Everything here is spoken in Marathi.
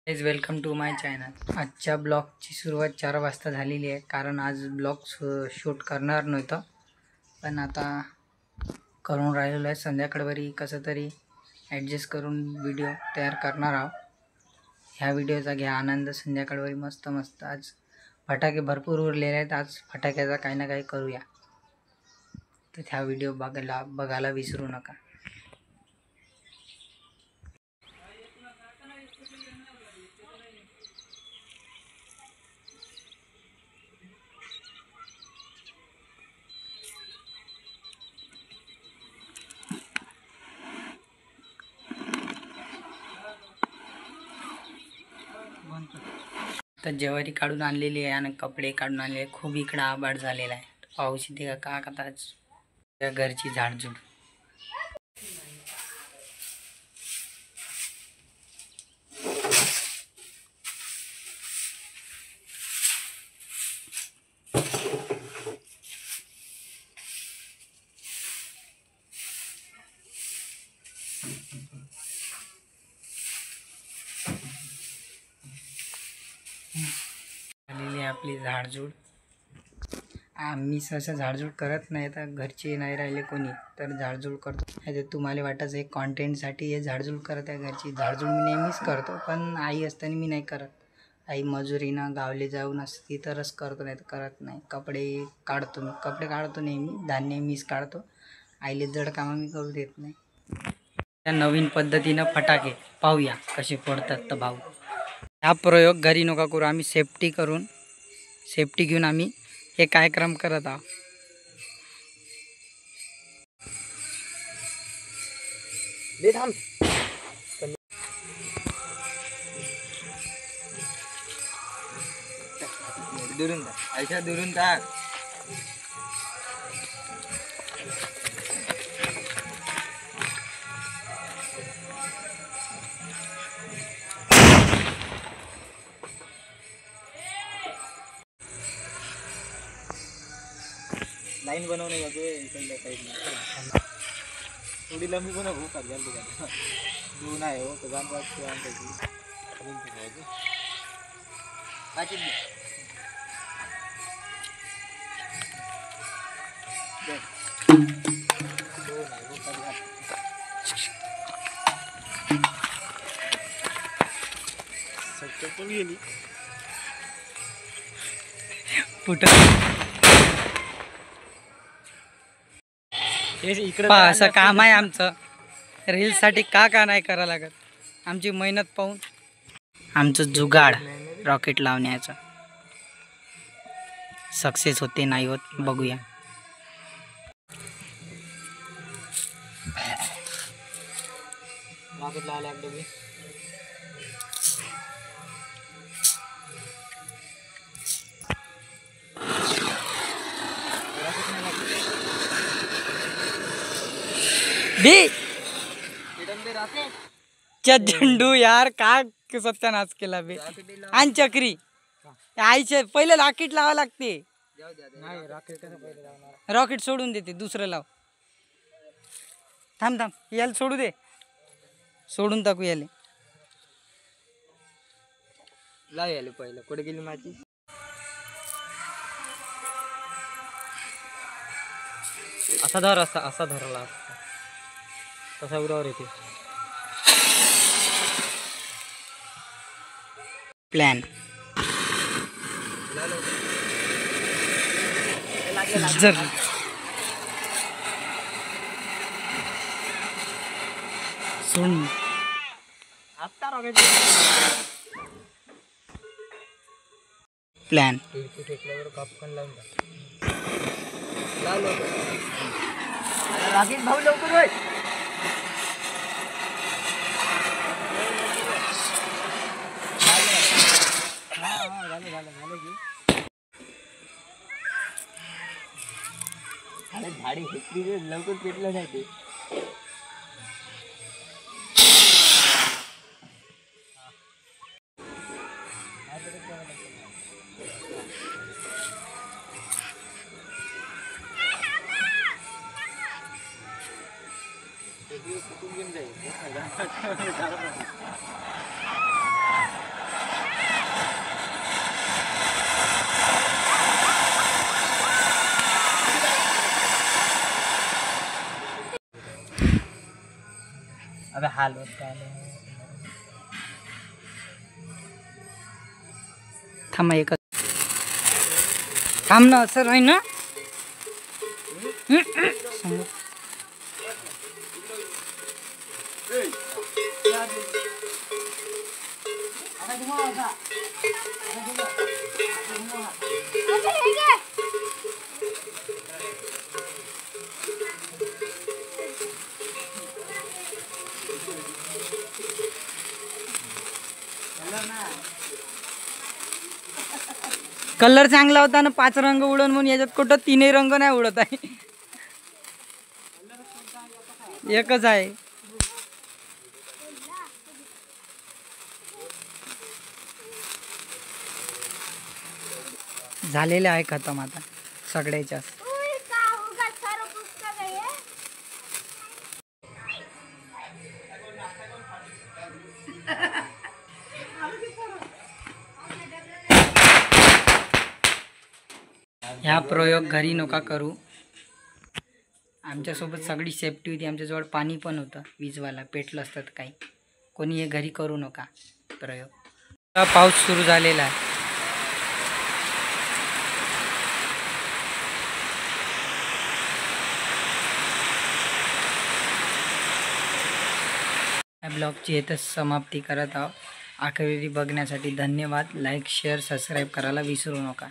Guys welcome to my channel. आजच्या ब्लॉगची सुरुवात 4 वाजता झालेली आहे, कारण आज ब्लॉग शूट करणार नव्हतं, पण आता करून राहिलेलो आहे। संध्याकाळवरी कसं तरी ॲडजस्ट करून व्हिडिओ तयार करणार आहोत। ह्या व्हिडिओचा घ्या आनंद। संध्याकाळवरी मस्त मस्त आज फटाके भरपूर उरलेले आहेत, आज फटाक्याचा काही ना काही करूया, तर ह्या व्हिडिओ बघायला विसरू नका। तर ज्वारी काढून आणलेली आहे आणि कपडे काढून आणले। खूप इकडं आबाड झालेला आहे, पाऊस इथे का आता घरची झाडझूड। झालेली आपली झाडझूड। आम्ही सहसा झाडझूड करत नाही, तर घरचे नाही राहिले कोणी तर झाडझूड करतो। हे तुम्हाला वाटतं एक कॉन्टेंटसाठी हे झाडझूड करत आहे। घरची झाडझूड मी नेहमीच करतो, पण आई असताना मी नाही करत। आई मजुरीनं गावले जाऊन असती तरच करतो, नाही तर करत नाही। कपडे काढतो नेहमी, धान्य मीच काढतो। आईले जड कामं मी करू देत नाही। त्या नवीन पद्धतीनं फटाके पाहूया कसे फोडतात तर भाऊ। हा प्रयोग घरी नका करू, आम्ही सेफ्टी घेऊन आम्ही हे कार्यक्रम करत आहोत। दुरून टाक। लाईन बनवणे इकडल्या साईडला थोडी लंबी पण हो का दूर आहे हो तर जाण पण गेली असं काम आहे आमचं। रील्ससाठी का नाही करा लागत, आमची मेहनत पाहून आमचं जुगाड रॉकेट लावण्याचं सक्सेस होते नाही होत बघूया। रॉकेट लावला झेंडू यार का सत्यानाश केला बे। आणि चक्री आईचे पहिले रॉकेट लावा लागते। रॉकेट सोडून देते, दुसरं लाव। थांब याला सोडू दे, सोडून टाकू याले। लाव याले पहिलं। कुठे गेली माझी? असा धर, असा धरला तसा उरावर येते। प्लॅन सुन आता रॉकेट प्लॅन कापकन लावून रॉकेट भाऊ लवकर होय। झाडी घेतली लवकर पेटलं नाही ते। अबे हाल होता है. थांबा एकच थांब ना असं राही ना. समोर. कलर चांगला होता ना 5 रंग उडून म्हणून याच्यात कुठं 3 रंग नाही उडत आहे. एकच आहे. झालेले आहे खतम आता सगळ्याच्या. ह्या प्रयोग घरी नका करू. आमच्यासोबत सगळी सेफ्टी होती. आमच्याजवळ पाणी पण होतं वीजवाला पेटलं असतं काही. कोणी हे घरी करू नका प्रयोग. पाऊस सुरू झालेला आहे. या ब्लॉगची इथंच समाप्ती करत आहोत. आखरी बघण्यासाठी धन्यवाद. लाईक शेअर सबस्क्राईब करायला विसरू नका.